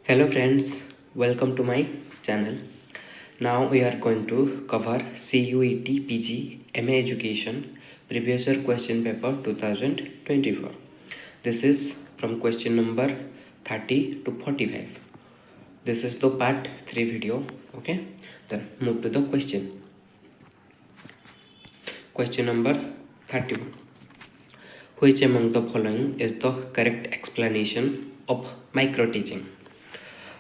Hello friends, welcome to my channel. Now we are going to cover CUET PG MA Education previous year question paper 2024. This is from question number 30 to 45. This is the part 3 video. Okay, then move to the question. Question number 31. Which among the following is the correct explanation of micro teaching?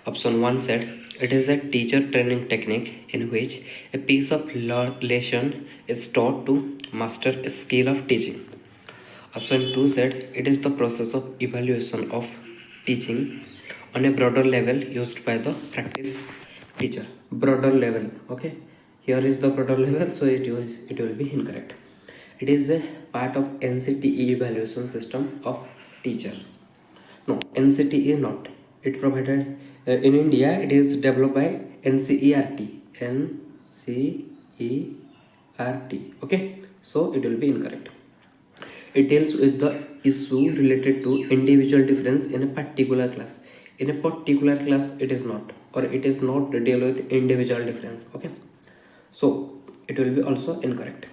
Option 1 said it is a teacher training technique in which a piece of lesson is taught to master a skill of teaching. Option 2 said it is the process of evaluation of teaching on a broader level used by the practice teacher. Broader level, okay. Here is the broader level, so it will be incorrect. It is a part of NCTE evaluation system of teacher. No, NCTE not. It provided in India. It is developed by NCERT. NCERT. Okay, so it will be incorrect. It deals with the issue related to individual difference in a particular class. In a particular class, it is not, or it is not deal with individual difference. Okay, so it will be also incorrect.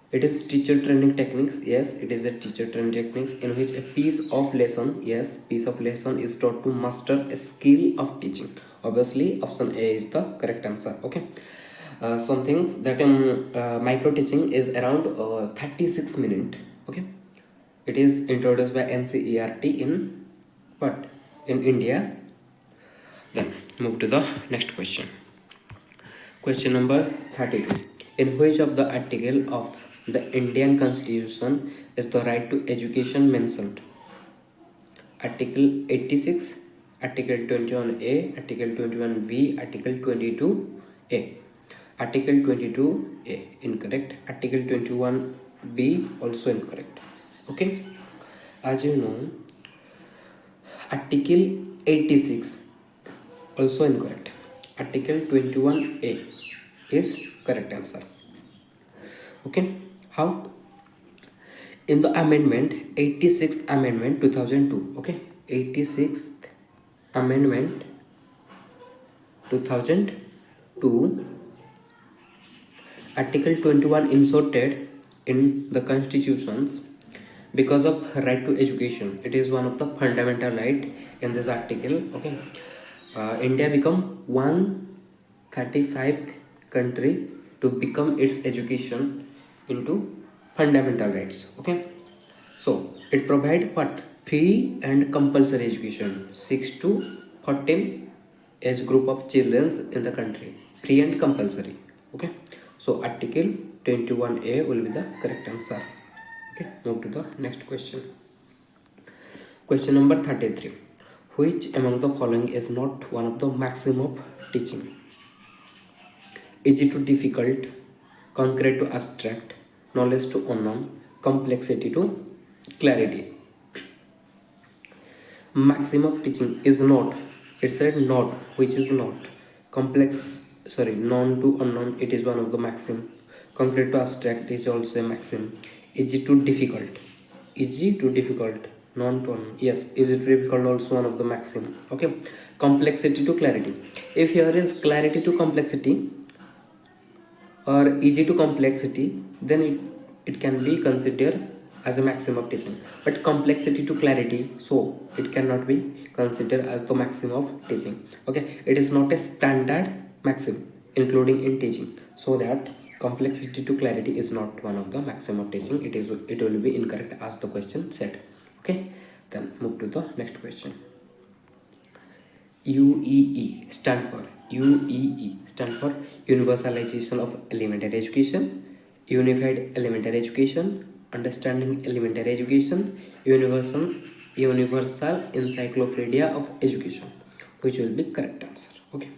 It is teacher training techniques. Yes, it is a teacher training techniques in which a piece of lesson, yes, piece of lesson is taught to master a skill of teaching. Obviously, option A is the correct answer. Okay. Some things that micro teaching is around 36 minutes. Okay. It is introduced by NCERT in what? In India. Then move to the next question. Question number 32. In which of the article of the Indian Constitution is the right to education mentioned? Article 86, Article 21A, Article 21V, Article 22A. Article 22A incorrect. Article 21B also incorrect. Okay. As you know, Article 86 also incorrect. Article 21A is correct answer. Okay, how? In the amendment, 86th amendment 2002. Okay, 86th amendment 2002, Article 21 inserted in the constitutions because of right to education. It is one of the fundamental right in this article. Okay, India become 135th country to become its education into fundamental rights. Okay, so it provide what? Free and compulsory education 6 to 14 age group of children in the country, free and compulsory. Okay, so article 21A will be the correct answer. Okay, move to the next question. Question number 33. Which among the following is not one of the maximum of teaching? Easy to difficult, concrete to abstract, knowledge to unknown, complexity to clarity. Maximum teaching is not. It said not, which is not. Complex, sorry, known to unknown, it is one of the maximum. Concrete to abstract is also a maximum. Easy to difficult, known to unknown, yes, easy to difficult also one of the maximum. Okay, complexity to clarity. If here is clarity to complexity or easy to complexity, then it can be considered as a maximum of teaching. But complexity to clarity, so it cannot be considered as the maximum of teaching. Okay, it is not a standard maximum including in teaching, so that complexity to clarity is not one of the maximum of teaching. It will be incorrect as the question said. Okay, then move to the next question. UEE stand for Universalization of Elementary Education, Unified Elementary Education, Understanding Elementary Education, Universal Encyclopedia of Education, which will be correct answer. Okay,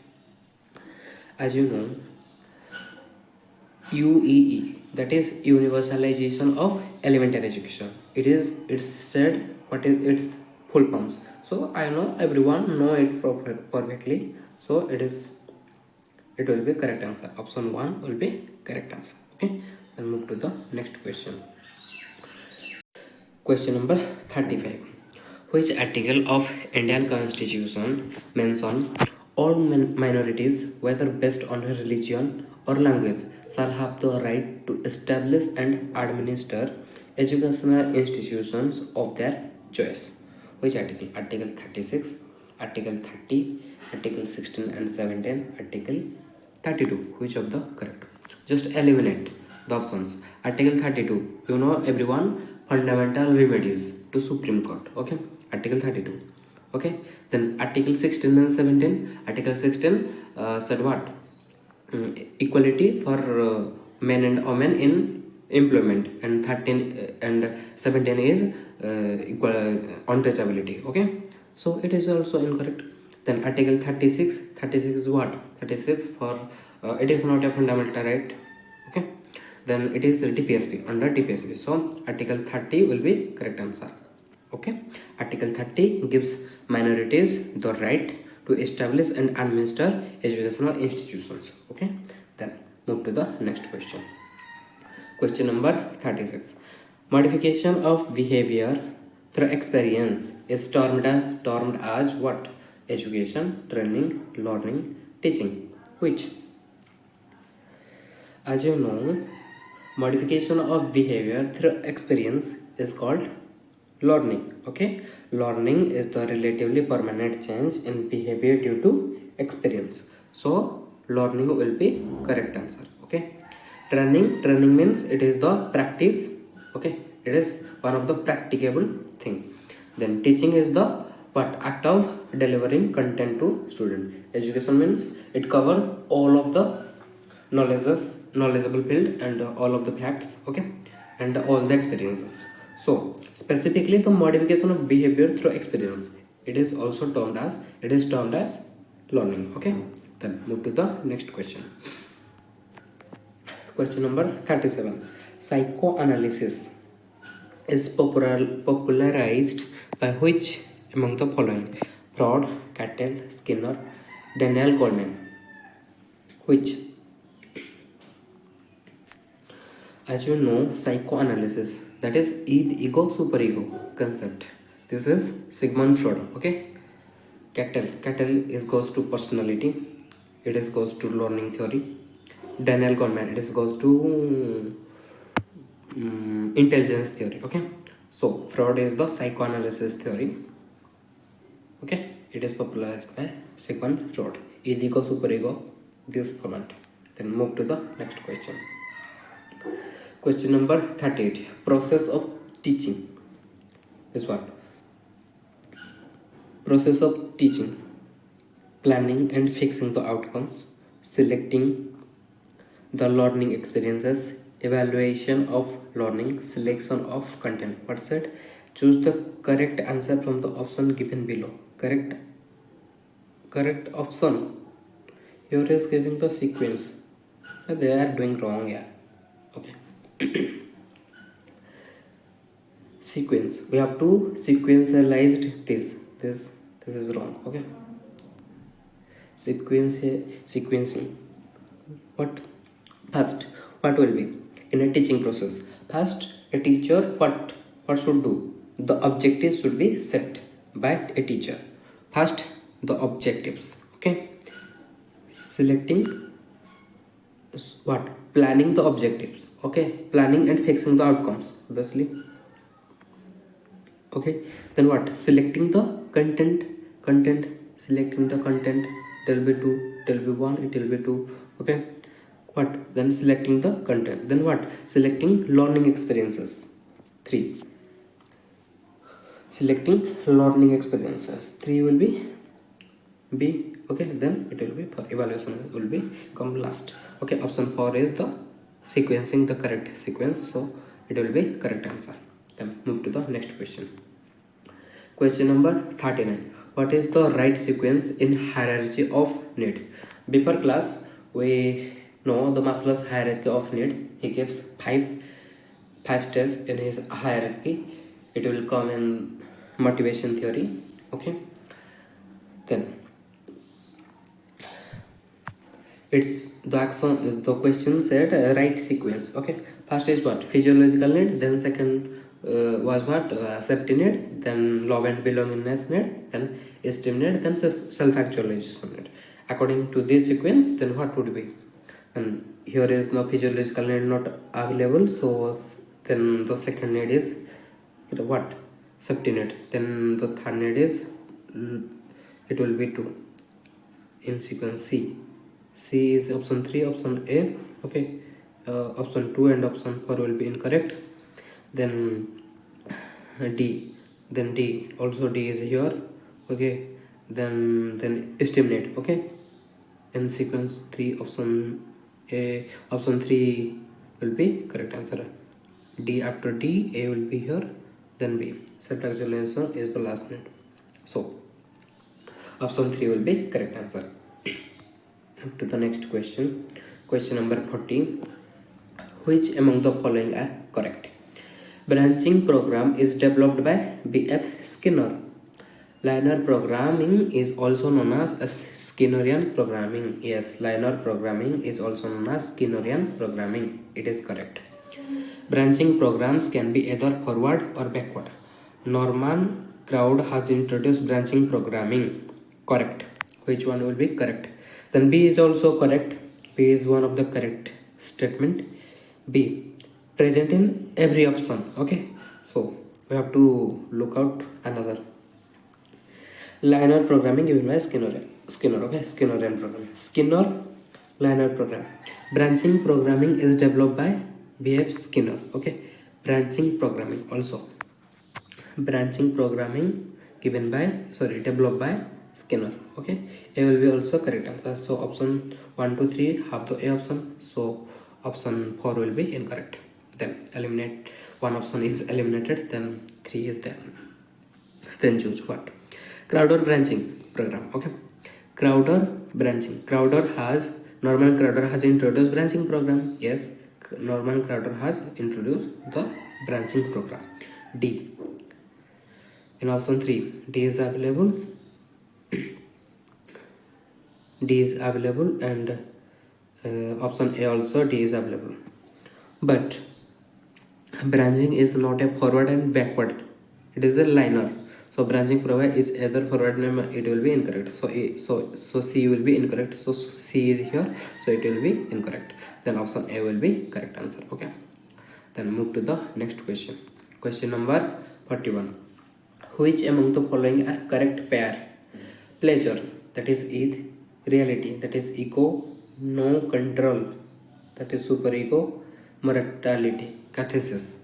as you know, UEE, that is Universalization of Elementary Education. It's said what is its full forms. So I know everyone know it perfectly. So it will be correct answer. Option 1 will be correct answer. Okay, then move to the next question. Question number 35. Which article of Indian Constitution mention all minorities, whether based on religion or language, shall have the right to establish and administer educational institutions of their choice? Which article? Article 36, Article 30, Article 16 and 17, Article 32. Which of the correct? Just eliminate the options. Article 32, you know everyone, fundamental remedies to Supreme Court. Okay, Article 32. Okay, then Article 16 and 17. Article 16 said what? Equality for men and women in employment, and 13 and 17 is equal untouchability. Okay, so it is also incorrect. Then Article 36, 36 is what? 36 for it is not a fundamental right. Okay, then it is TPSP, under TPSP, so Article 30 will be correct answer. Okay, Article 30 gives minorities the right to establish and administer educational institutions. Okay, then move to the next question. Question number 36. Modification of behavior through experience is termed as what? Education, training, learning, teaching. Which? As you know, modification of behavior through experience is called learning. Okay, learning is the relatively permanent change in behavior due to experience, so learning will be correct answer. Okay, training means it is the practice. Okay, it is one of the practicable thing. Then teaching is the what? Act of delivering content to student. Education means it covers all of the knowledgeable field and all of the facts. Okay, and all the experiences. So specifically the modification of behavior through experience, it is also termed as learning. Okay, then move to the next question. Question number 37. Psychoanalysis is popularized by which among the following? Freud, Cattell, Skinner, Daniel Goleman. Which? As you know, psychoanalysis, that is ego superego concept. This is Sigmund Freud. Okay, Cattell is goes to personality. It is goes to learning theory. Daniel Goleman, it is goes to intelligence theory. Okay, so Freud is the psychoanalysis theory. Okay, it is popularized by Sigmund Freud. Ego superego, this format. Then move to the next question. Question number 38. Process of teaching is what? Process of teaching: planning and fixing the outcomes, selecting the learning experiences, evaluation of learning, selection of content. What said? Choose the correct answer from the option given below. Correct option. Here is giving the sequence. They are doing wrong here. Okay. Sequence, we have to sequentialized this is wrong. Okay, sequencing. What? First, what will be in a teaching process? First, a teacher what should do? The objectives should be set by a teacher. First, the objectives. Okay, selecting what? Planning the objectives. Okay, planning and fixing the outcomes, obviously. Okay, then what? Selecting the content, selecting the content. It will be 2, it will be 1, it will be 2. Okay, what? Then selecting the content. Then what? Selecting learning experiences. 3, selecting learning experiences. 3 will be B. Okay, then it will be for evaluation will be come last. Okay, option 4 is the sequencing the correct sequence, so it will be correct answer. Then move to the next question. Question number 39. What is the right sequence in hierarchy of need? Before class we know the Maslow's hierarchy of need. He gives five steps in his hierarchy. It will come in motivation theory. Okay, then it's the question said right sequence. Okay, first is what? Physiological need, then second was what? Safety net, then love and belongingness net, then esteem net, then self-actualization net. According to this sequence, then what would be? And here is no physiological need not available, so then the second need is what? Safety net. Then the third need is it will be 2 in sequence C. C is option 3, option A. Okay, option 2 and option 4 will be incorrect. Then D, then D, also D is here. Okay, then estimate. Okay, in sequence 3, option A, option 3 will be correct answer. D, after D, A will be here, then B. Self-actualization is the last net, so option 3 will be correct answer. To the next question, question number 40. Which among the following are correct? Branching program is developed by B.F. Skinner. Linear programming is also known as Skinnerian programming. Yes, linear programming is also known as Skinnerian programming. It is correct. Branching programs can be either forward or backward. Norman Crowd has introduced branching programming. Correct. Which one will be correct? Then B is also correct. B is one of the correct statement. B, present in every option. Okay, so we have to look out another. Linear programming given by Skinner. Okay, Skinnerian programming. Skinner linear program. Branching programming is developed by B.F. Skinner. Okay, branching programming also. Branching programming given by developed by Skinner. Okay, A will be also correct answer. So option 1, 2, 3 have the A option. So option 4 will be incorrect. Then eliminate one option is eliminated. Then 3 is there. Then choose what? Crowder branching program. Okay, Crowder branching. Norman Crowder has introduced branching program. Yes, Norman Crowder has introduced the branching program. D. In option 3, D is available. D is available, and option A also D is available. But branching is not a forward and backward. It is a linear. So branching program is either forward and it will be incorrect. So C will be incorrect. So C is here. So it will be incorrect. Then option A will be correct answer. Okay. Then move to the next question. Question number 41. Which among the following are correct pair? Pleasure, that is id. Reality, that is ego. No control, that is superego. Mortality, cathesis.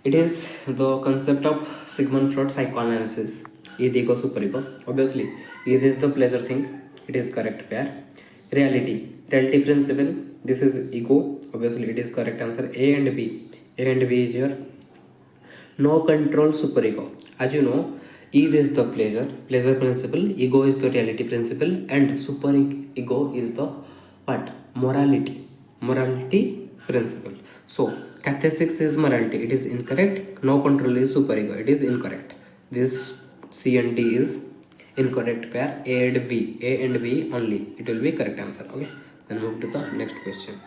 It is the concept of Sigmund Freud psychoanalysis. Id, ego, superego. Obviously, id is the pleasure thing. It is correct pair. Reality principle. This is ego. Obviously, it is correct answer. A and B. A and B is here. No control, superego. As you know, id is the pleasure principle, ego is the reality principle, and superego is the what? Morality principle. So cathesics is morality, it is incorrect. No control is superego, it is incorrect. This C and D is incorrect pair. A and B only, it will be correct answer. Okay, then move to the next question.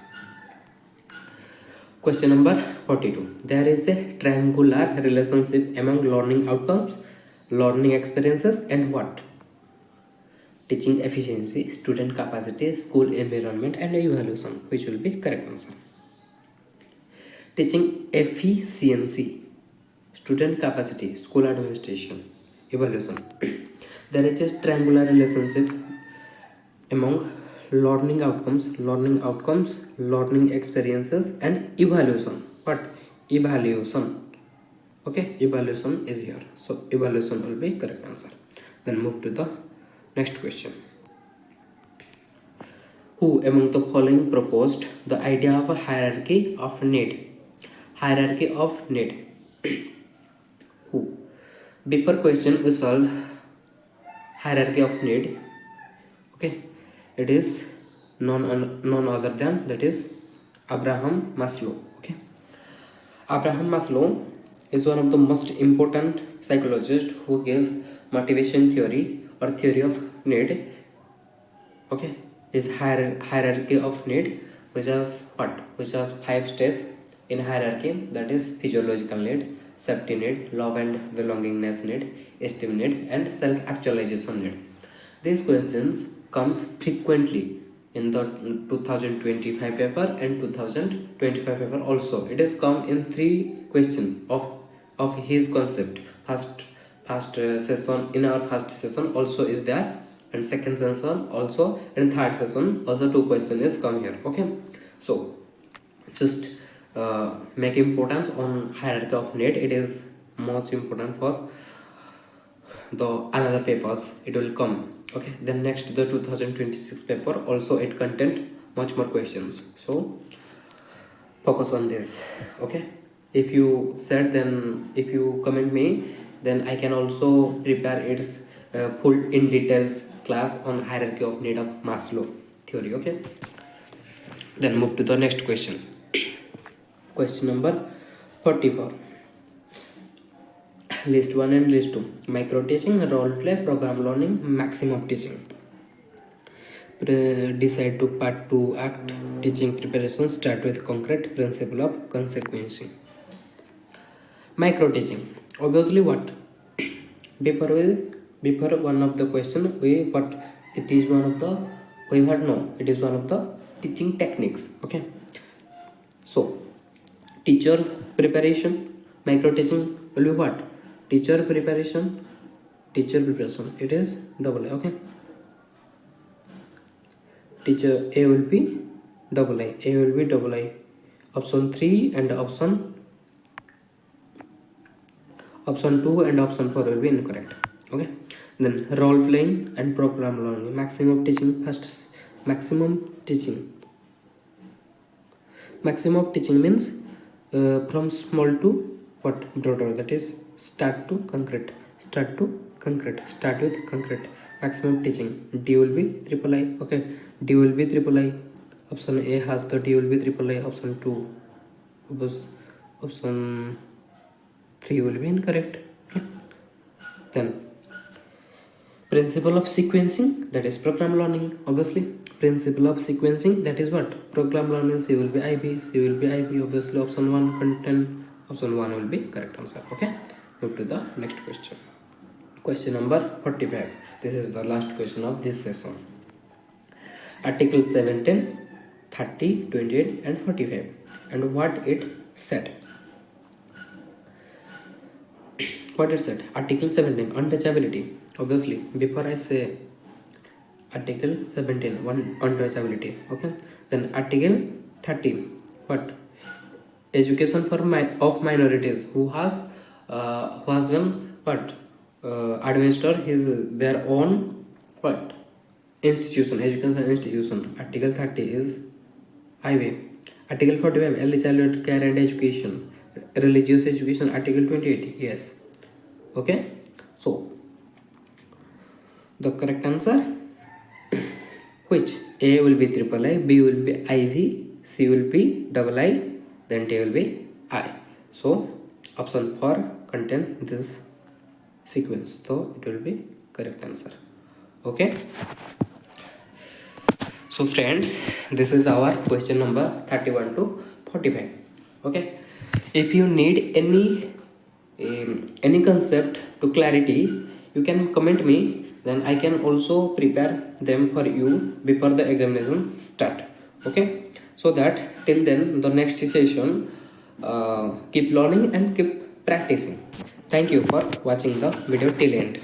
Question number 42. There is a triangular relationship among learning outcomes, learning experiences, and what? Teaching efficiency, student capacity, school environment, and evaluation. Which will be correct answer? Teaching efficiency, student capacity, school administration, evaluation. There is a triangular relationship among learning outcomes, learning experiences, and evaluation. What? Evaluation. Okay, evaluation is here. So evaluation will be correct answer. Then move to the next question. Who among the following proposed the idea of a hierarchy of need? Hierarchy of need. Who? Before question we solve hierarchy of need. Okay, it is none other than that is Abraham Maslow. Okay, Abraham Maslow is one of the most important psychologists who gave motivation theory or theory of need. Okay, his hierarchy of need, which has 5 stages: in hierarchy, that is physiological need, safety need, love and belongingness need, esteem need, and self-actualization need. These questions comes frequently in the 2025 paper and 2025 paper also. It has come in 3 questions of his concept. First session, in our first session also is there, and second session also, and third session also 2 questions is come here. Okay, so just make importance on hierarchy of need. It is much important for the another papers it will come. Okay, then next the 2026 paper also, it content much more questions, so focus on this. Okay, if you said, then if you comment me, then I can also prepare its full in details class on hierarchy of need of Maslow theory. Okay, then move to the next question. Question number 44. List 1 and list 2. Micro teaching, role play, program learning, maximum teaching. Decide to part 2 act teaching preparation. Start with concrete principle of consequencing. Micro teaching. Obviously what? Before one of the question we what it is one of the we had no it is one of the teaching techniques. Okay, so teacher preparation, micro teaching will be what? Teacher preparation, it is double A. Okay, teacher A will be double A, option 3 and option 2 and option 4 will be incorrect. Okay, then role playing and program learning, maximum teaching. First, maximum teaching means from small to what? Broader, that is start with concrete. Maximum teaching, D will be triple I. Okay, D will be triple I. Option A has the D will be triple I. Option 2, option 3 will be incorrect. Okay, then principle of sequencing, that is program learning. Obviously principle of sequencing, that is what? Program learning. C will be IB. Obviously option 1 content, option 1 will be correct answer. Okay, move to the next question. Question number 45. This is the last question of this session. Article 17, 30, 28 and 45, and what it said. Article 17, untouchability. Obviously before I say article 17, one untouchability. Okay, then article 30, what? Education for of minorities who has been what? Administer their own what? Institution, education institution. Article 30 is highway. Article 45, early childhood care and education, religious education. Article 28, yes. Okay, so the correct answer, which? A will be triple I, B will be IV, C will be double I, then D will be I. So option 4 contain this sequence, so it will be correct answer. Okay, so friends, this is our question number 31 to 45. Okay, if you need any concept to clarity, you can comment me, then I can also prepare them for you before the examination start. Okay, so that till then the next session, keep learning and keep practicing. Thank you for watching the video till end.